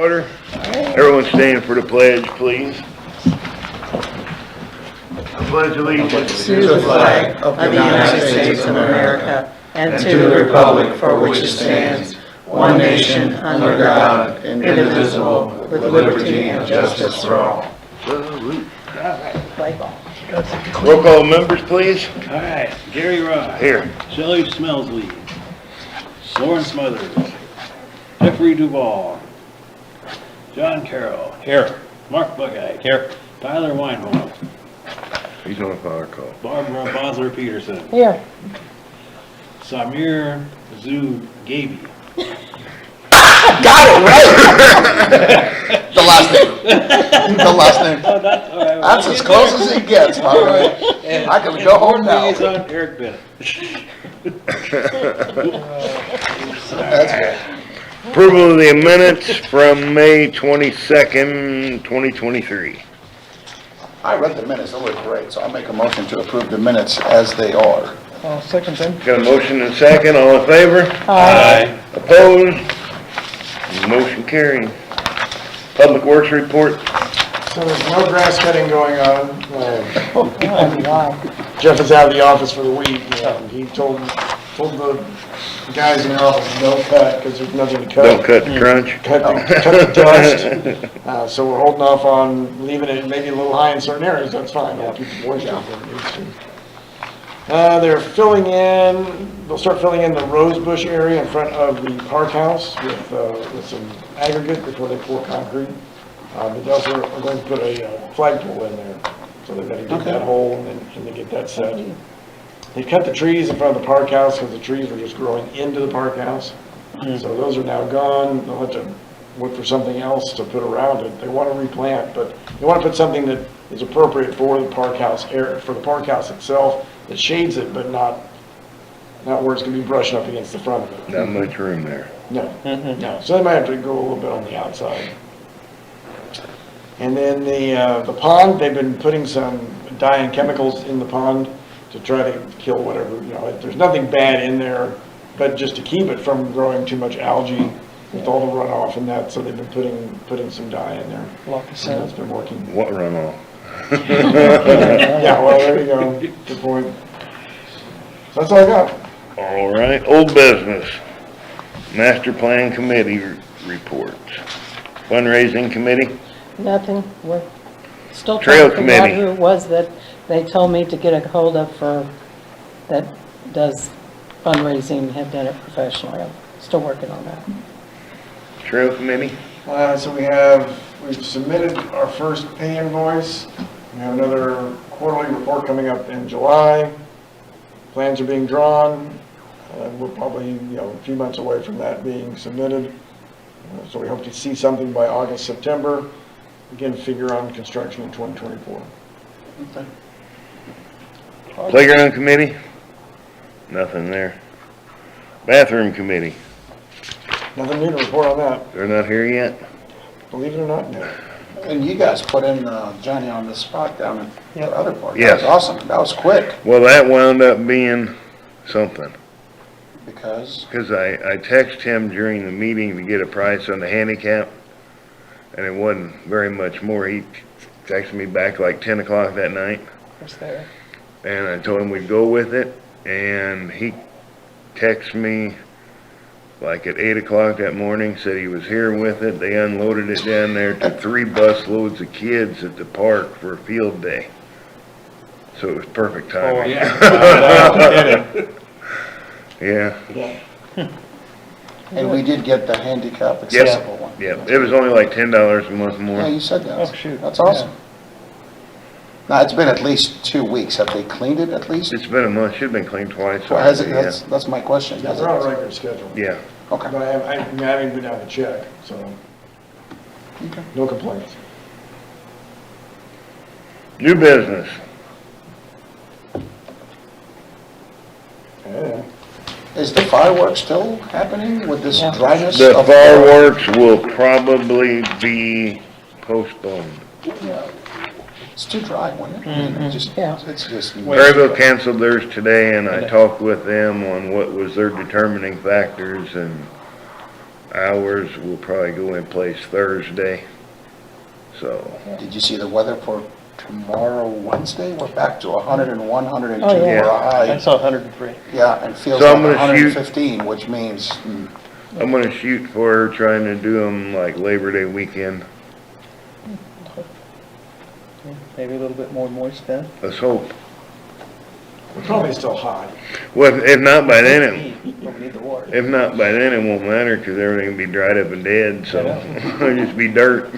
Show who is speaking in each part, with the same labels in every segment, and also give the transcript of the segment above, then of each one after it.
Speaker 1: order. Everyone stand for the pledge, please. I pledge allegiance
Speaker 2: to the flag of the United States of America and to the republic for which it stands, one nation, under God, indivisible, with liberty and justice for all.
Speaker 1: Roll call members, please.
Speaker 3: All right, Gary Ross.
Speaker 1: Here.
Speaker 3: Shelley Smelsley. Lauren Smothers. Jeffrey Duval. John Carroll. Here. Mark Buckeye. Here. Tyler Weinholm.
Speaker 1: He's on a power call.
Speaker 3: Barbara Bosler Peterson.
Speaker 2: Here.
Speaker 3: Samir Zugabi.
Speaker 4: Got it right. The last name. The last name.
Speaker 3: Oh, that's all right.
Speaker 4: That's as close as he gets, by the way.
Speaker 3: And-
Speaker 4: I can
Speaker 3: and
Speaker 4: go home
Speaker 3: board
Speaker 4: now.
Speaker 3: liaison, Eric Bennett.
Speaker 4: That's good.
Speaker 1: Approval of the minutes from May 22nd, 2023.
Speaker 4: I read the minutes, they look great, so I'll make a motion to approve the minutes as they are.
Speaker 2: I'll second them.
Speaker 1: Got a motion and a second, all in favor?
Speaker 3: Aye.
Speaker 1: Opposed? Motion carried. Public Works report.
Speaker 5: So there's no grass cutting going on.
Speaker 2: Wow.
Speaker 5: Jeff is out of the office for the week. He told the guys in the office, don't cut, because there's nothing to cut.
Speaker 1: Don't cut the crunch.
Speaker 5: Cut the dust. So we're holding off on leaving it maybe a little high in certain areas, that's fine, I'll keep the moisture where it needs to. They're filling in, they'll start filling in the rose bush area in front of the park house with some aggregate before they pour concrete. They also are going to put a flagpole in there, so they've got to get that hole and then get that set. They cut the trees in front of the park house because the trees were just growing into the park house. So those are now gone. They'll have to look for something else to put around it. They want to replant, but they want to put something that is appropriate for the park house area, for the park house itself, that shades it, but not where it's going to be brushing up against the front of it.
Speaker 1: Not much room there.
Speaker 5: No, no. So they might have to go a little bit on the outside. And then the pond, they've been putting some dye and chemicals in the pond to try to kill whatever, there's nothing bad in there, but just to keep it from growing too much algae with all the runoff and that, so they've been putting some dye in there. So that's been working.
Speaker 1: What runoff?
Speaker 5: Yeah, well, there you go. Good point. So that's all I got.
Speaker 1: All right, old business. Master Plan Committee reports. Fundraising Committee.
Speaker 2: Nothing. We're still
Speaker 1: Trail
Speaker 2: trying to figure out
Speaker 1: committee.
Speaker 2: who it was that they told me to get a hold of that does fundraising, have done it professionally. I'm still working on that.
Speaker 1: Trail Committee.
Speaker 5: So we've submitted our first pay invoice. We have another quarterly report coming up in July. Plans are being drawn. We're probably, a few months away from that being submitted. So we hope to see something by August, September. Again, figure on construction in 2024.
Speaker 4: Okay.
Speaker 1: Playground Committee. Nothing there. Bathroom Committee.
Speaker 5: Nothing new to report on that.
Speaker 1: They're not here yet.
Speaker 5: Believe it or not, no.
Speaker 4: And you guys put in Johnny on the spot down in the other part.
Speaker 1: Yes.
Speaker 4: That was awesome. That was quick.
Speaker 1: Well, that wound up being something.
Speaker 4: Because,
Speaker 1: Because I texted him during the meeting to get a price on the handicap, and it wasn't very much more. He texted me back like 10 o'clock that night, and I told him we'd go with it, and he texted me like at 8 o'clock that morning, said he was here with it. They unloaded it down there to 3 bus loads of kids at the park for a field day. So it was perfect timing. Yeah.
Speaker 4: and we did get the handicap accessible one.
Speaker 1: Yeah, it was only like $10 a month
Speaker 4: Yeah,
Speaker 1: more.
Speaker 4: you said that.
Speaker 2: Oh, shoot.
Speaker 4: That's awesome. Now, it's been at least 2 weeks. Have they cleaned it at least?
Speaker 1: It's been a month, should've been cleaned twice.
Speaker 4: Well, has it,
Speaker 1: already,
Speaker 4: that's my question.
Speaker 5: Yeah,
Speaker 4: Has
Speaker 5: they're on a
Speaker 4: it?
Speaker 5: regular schedule.
Speaker 1: Yeah.
Speaker 4: Okay.
Speaker 5: But I haven't been down to check, so
Speaker 4: Okay.
Speaker 5: no complaints.
Speaker 1: New business.
Speaker 5: Yeah.
Speaker 4: Is the fireworks still happening with this
Speaker 2: Yeah.
Speaker 4: dryness?
Speaker 1: The
Speaker 4: of-
Speaker 1: fireworks will probably be postponed.
Speaker 4: Yeah. It's too dry, wouldn't it? I mean,
Speaker 2: Yeah.
Speaker 4: It's just.
Speaker 1: Maryville canceled theirs today, and I talked with them on what was their determining factors, and Hours will probably go in place Thursday, so.
Speaker 4: Did you see the weather for tomorrow, Wednesday? We're back to 101, 102
Speaker 2: Oh, yeah.
Speaker 4: for a
Speaker 3: I
Speaker 4: high.
Speaker 3: saw 103.
Speaker 4: Yeah, and feels
Speaker 1: So
Speaker 4: like
Speaker 1: I'm gonna shoot-
Speaker 4: 115, which means,
Speaker 1: I'm gonna shoot for trying to do them like Labor Day weekend.
Speaker 3: Maybe a little bit more moist then.
Speaker 1: Let's hope.
Speaker 5: We're probably still high.
Speaker 1: Well, if not by then,
Speaker 3: Don't need the water.
Speaker 1: it won't matter, cause everything will be dried up and dead, so it'll just be dirt.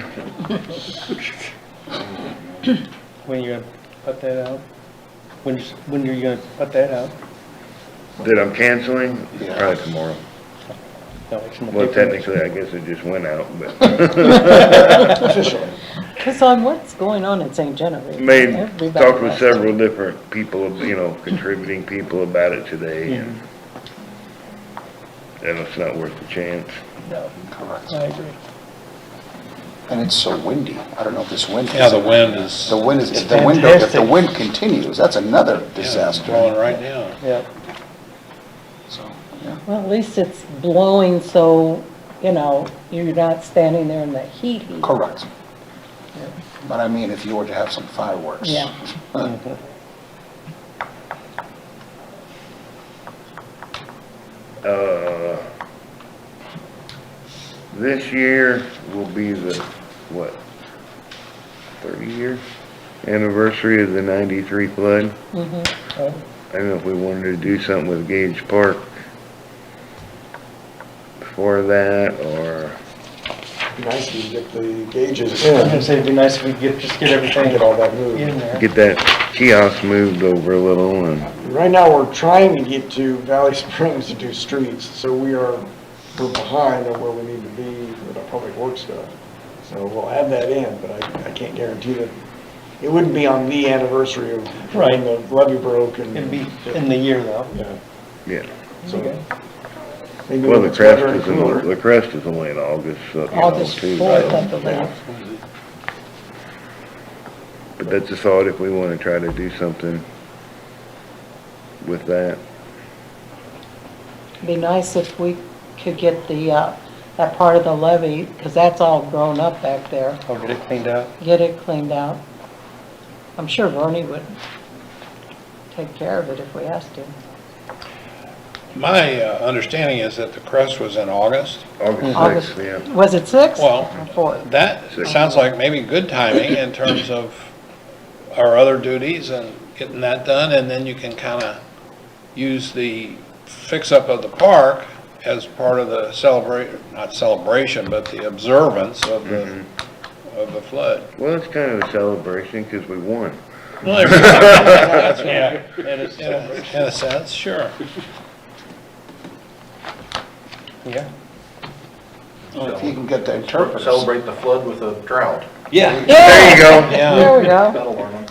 Speaker 3: When you gonna put that out? When are you gonna put that out?
Speaker 1: That I'm canceling,
Speaker 4: Yeah.
Speaker 1: probably tomorrow.
Speaker 3: No, it's in the
Speaker 1: Well,
Speaker 3: paper.
Speaker 1: technically, I guess it just went out, but
Speaker 5: Officially.
Speaker 2: Because on what's going on in St. Genevieve.
Speaker 1: made,
Speaker 2: everybody
Speaker 1: talked with
Speaker 2: wants to-
Speaker 1: several different people, contributing people about it today, and it's not worth the chance.
Speaker 3: No,
Speaker 4: correct.
Speaker 3: I agree.
Speaker 4: And it's so windy. I don't know if this wind.
Speaker 6: Yeah, the wind is
Speaker 4: The wind is, if the
Speaker 3: fantastic.
Speaker 4: wind continues, that's another disaster.
Speaker 6: blowing right now.
Speaker 3: Yeah.
Speaker 4: So, yeah.
Speaker 2: Well, at least it's blowing so, you're not standing there in the heat.
Speaker 4: Correct. But I mean, if you were to have some fireworks.
Speaker 2: Yeah.
Speaker 1: This year will be the, 30-year anniversary of the 93 flood. I don't know if we wanted to do something with Gage Park before that, or,
Speaker 5: Be nice if you get the gauges
Speaker 3: I was gonna
Speaker 5: in,
Speaker 3: say it'd be nice if we could just get everything
Speaker 5: get all that moved.
Speaker 3: in there.
Speaker 1: get that kiosk moved over a little, and
Speaker 5: Right now, we're trying to get to Valley Springs to do streets, so we're behind on where we need to be with our public works stuff. So we'll add that in, but I can't guarantee that, it wouldn't be on the anniversary of when the levee broke and.
Speaker 3: It'd be in the year though.
Speaker 5: Yeah,
Speaker 1: yeah.
Speaker 5: so.
Speaker 3: Okay.
Speaker 5: Maybe
Speaker 1: Well,
Speaker 5: when
Speaker 1: the
Speaker 5: it's
Speaker 1: crest
Speaker 5: wetter and
Speaker 1: is,
Speaker 5: cooler.
Speaker 1: the crest is only in August, so,
Speaker 2: August
Speaker 1: too.
Speaker 2: 4th, I believe.
Speaker 1: But that's a thought if we wanna try to do something with that.
Speaker 2: Be nice if we could get that part of the levee, because that's all grown up back there,
Speaker 3: I'll get it cleaned out.
Speaker 2: get it cleaned out. I'm sure Bernie would take care of it if we asked him.
Speaker 6: My understanding is that the crest was in August.
Speaker 1: August
Speaker 2: August,
Speaker 1: 6th, yeah.
Speaker 2: was it 6th?
Speaker 6: Well,
Speaker 2: Or 4th?
Speaker 6: that sounds like maybe good timing in terms of our other duties and getting that done, and then you can kind of use the fix-up of the park as part of the not celebration, but the observance of the flood.
Speaker 1: Well, it's kind of a celebration, cause we won.
Speaker 6: Well, there we go. Yeah,
Speaker 3: And it's,
Speaker 6: in a sense, sure.
Speaker 3: yeah.
Speaker 4: If you can get the interpreters.
Speaker 7: Celebrate the flood with a drought.
Speaker 3: Yeah.
Speaker 1: There you go.
Speaker 6: Yeah.
Speaker 2: There we go.
Speaker 7: That'll learn them.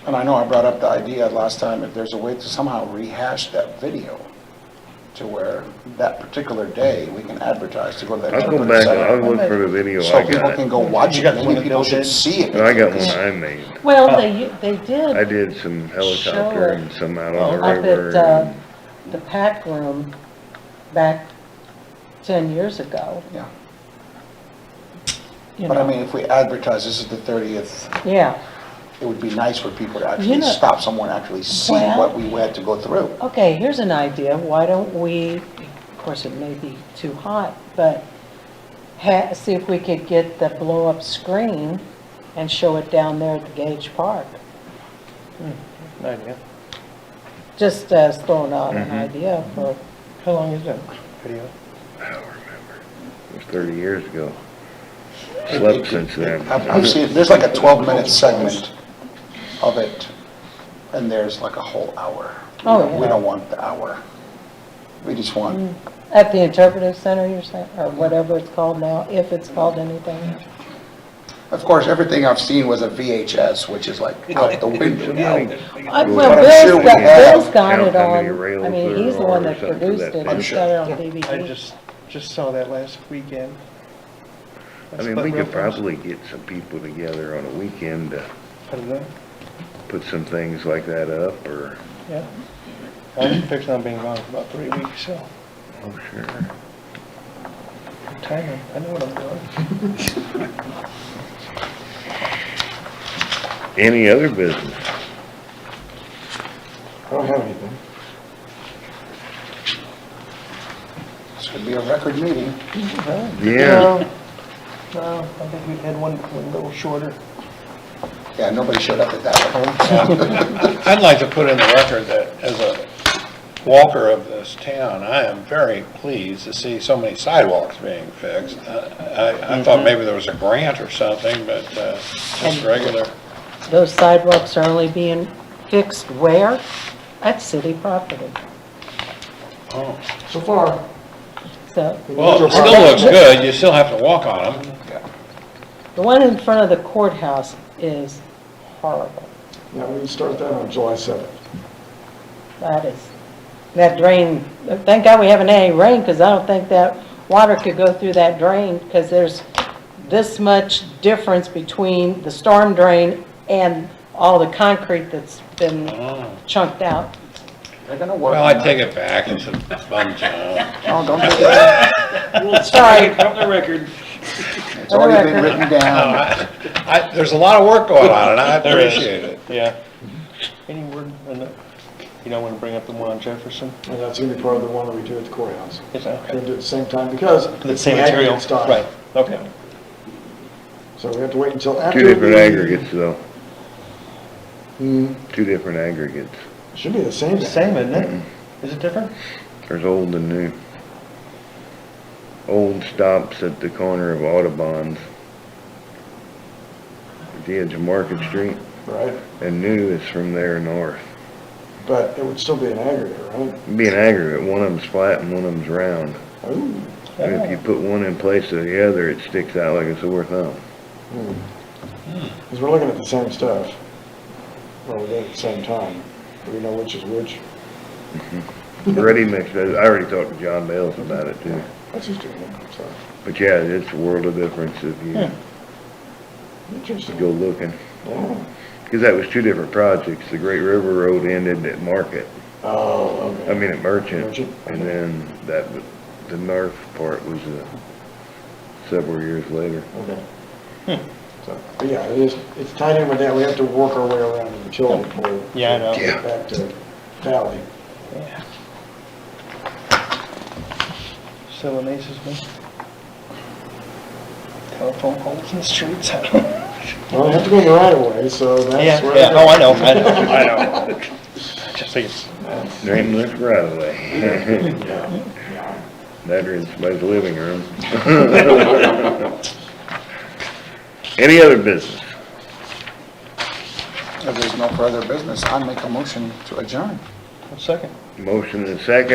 Speaker 4: And I know I brought up the idea last time, if there's a way to somehow rehash that video to where that particular day, we can advertise to go to that
Speaker 1: I'll go
Speaker 4: interpreter
Speaker 1: back, I'll
Speaker 4: center.
Speaker 1: look for the video
Speaker 4: So
Speaker 1: I
Speaker 4: people can
Speaker 1: got.
Speaker 4: go watch
Speaker 3: You
Speaker 4: it,
Speaker 3: got the one
Speaker 4: maybe
Speaker 3: that
Speaker 4: people
Speaker 3: Bill
Speaker 4: should
Speaker 3: did?
Speaker 4: see it.
Speaker 1: I got one I made.
Speaker 2: Well, they did
Speaker 1: I did some helicopter and some out on the
Speaker 2: up
Speaker 1: river.
Speaker 2: at the pack room back 10 years ago.
Speaker 4: Yeah.
Speaker 2: You
Speaker 4: But I
Speaker 2: know.
Speaker 4: mean, if we advertise this is the 30th,
Speaker 2: Yeah,
Speaker 4: it would be nice for people to
Speaker 2: You
Speaker 4: actually
Speaker 2: know-
Speaker 4: stop somewhere and actually see
Speaker 2: Well-
Speaker 4: what we had to go through.
Speaker 2: okay, here's an idea, why don't we, of course it may be too hot, but see if we could get the blow-up screen and show it down there at the Gage Park.
Speaker 3: Idea.
Speaker 2: Just throwing out an idea for,
Speaker 3: How long is that video?
Speaker 1: I don't remember. It was 30 years ago. Slept since then.
Speaker 4: I've seen, there's like a 12-minute segment of it, and there's like a whole hour.
Speaker 2: Oh,
Speaker 4: We
Speaker 2: yeah.
Speaker 4: don't want the hour. We just want,
Speaker 2: at the interpretive center, you're saying, or whatever it's called now, if it's called anything.
Speaker 4: of course, everything I've seen was a VHS, which is like out the window now.
Speaker 2: Well,
Speaker 4: But I'm sure
Speaker 2: Bill's
Speaker 4: we
Speaker 2: got,
Speaker 4: have-
Speaker 2: Bill's got it
Speaker 1: Count how many
Speaker 2: on,
Speaker 1: rails
Speaker 2: I mean,
Speaker 1: there
Speaker 2: he's the one
Speaker 1: are or
Speaker 2: that
Speaker 1: something to
Speaker 2: produced
Speaker 1: that
Speaker 2: it,
Speaker 1: effect.
Speaker 2: he's got it on
Speaker 3: I
Speaker 2: DVD.
Speaker 3: just saw that last weekend.
Speaker 1: I mean, we could probably get some people together on a weekend to
Speaker 3: Put it up.
Speaker 1: put some things like that up, or,
Speaker 3: Yeah. I'm fixing on being gone for about 3 weeks, so.
Speaker 1: oh, sure.
Speaker 3: timing, I know what I'm doing.
Speaker 1: Any other business?
Speaker 5: I don't have anything.
Speaker 4: This could be a record meeting.
Speaker 1: Yeah,
Speaker 3: No, I think we had one a little shorter.
Speaker 4: Yeah, nobody showed up at that one.
Speaker 6: I'd like to put in the record that as a walker of this town, I am very pleased to see so many sidewalks being fixed. I thought maybe there was a grant or something, but just regular.
Speaker 2: Those sidewalks are only being fixed where? At city property.
Speaker 6: Oh.
Speaker 5: So far.
Speaker 2: So
Speaker 6: Well, it still looks good, you still have to walk on them.
Speaker 2: the one in front of the courthouse is horrible.
Speaker 5: Yeah, we start that on July 7th.
Speaker 2: That drain, thank God we haven't had any rain, because I don't think that water could go through that drain, because there's this much difference between the storm drain and all the concrete that's been
Speaker 6: Oh.
Speaker 2: chunked out.
Speaker 4: They're gonna work
Speaker 6: Well,
Speaker 4: on
Speaker 6: I
Speaker 4: that.
Speaker 6: take it back, it's a bum job.
Speaker 4: Oh, don't take it back.
Speaker 2: Sorry,
Speaker 3: On the record.
Speaker 4: It's already been written down.
Speaker 6: There's a lot of work going on, and I appreciate it.
Speaker 3: Yeah. Any word, you don't want to bring up the one on Jefferson?
Speaker 5: And that's gonna be part of the one that we do at the courthouse.
Speaker 3: Is that
Speaker 5: We're gonna
Speaker 3: okay?
Speaker 5: do it at the same time because
Speaker 3: The
Speaker 5: it's
Speaker 3: same
Speaker 5: the
Speaker 3: material?
Speaker 5: aggregate style.
Speaker 3: Right, okay.
Speaker 5: So we have to wait until after.
Speaker 1: two different
Speaker 5: the-
Speaker 1: aggregates though,
Speaker 5: Hmm,
Speaker 1: two different aggregates.
Speaker 5: should be the same.
Speaker 3: Same, isn't it? Is it different?
Speaker 1: There's old and new. Old stops at the corner of Audubon's, at the edge of Market Street,
Speaker 5: Right,
Speaker 1: and new is from there north.
Speaker 5: but it would still be an aggregate, right?
Speaker 1: It'd be an aggregate, one of them's flat and one of them's round.
Speaker 5: Ooh.
Speaker 1: And if you put one in place of the other, it sticks out like a sore thumb.
Speaker 5: Because we're looking at the same stuff. Well, we're doing it at the same time. Do we know which is which?
Speaker 1: Ready mix, I already talked to John Bales about it too.
Speaker 5: That's just doing it, so.
Speaker 1: But yeah, it's a world of difference if you
Speaker 5: Interesting.
Speaker 1: go looking.
Speaker 5: Yeah.
Speaker 1: Because that was two different projects. The Great River Road ended at Market,
Speaker 5: Oh,
Speaker 1: I
Speaker 5: okay.
Speaker 1: mean at Merchant.
Speaker 5: Merchant.
Speaker 1: And then the north part was several years later.
Speaker 5: Okay. So, but yeah, it's tied in with that. We have to work our way around the utility pole.
Speaker 3: Yeah, I know.
Speaker 5: to get back to Valley.
Speaker 3: Yeah. Still amazes me. Telephone poles in the streets, I don't know.
Speaker 5: Well, they have to go in the right of way, so that's
Speaker 3: Yeah,
Speaker 5: where.
Speaker 3: yeah, oh, I know. I know. Just think it's,
Speaker 1: There ain't much right away.
Speaker 5: Yeah, yeah.
Speaker 1: That is by the living room. Any other business?
Speaker 4: If there's no further business, I make a motion to adjourn.
Speaker 3: a second.
Speaker 1: Motion and second.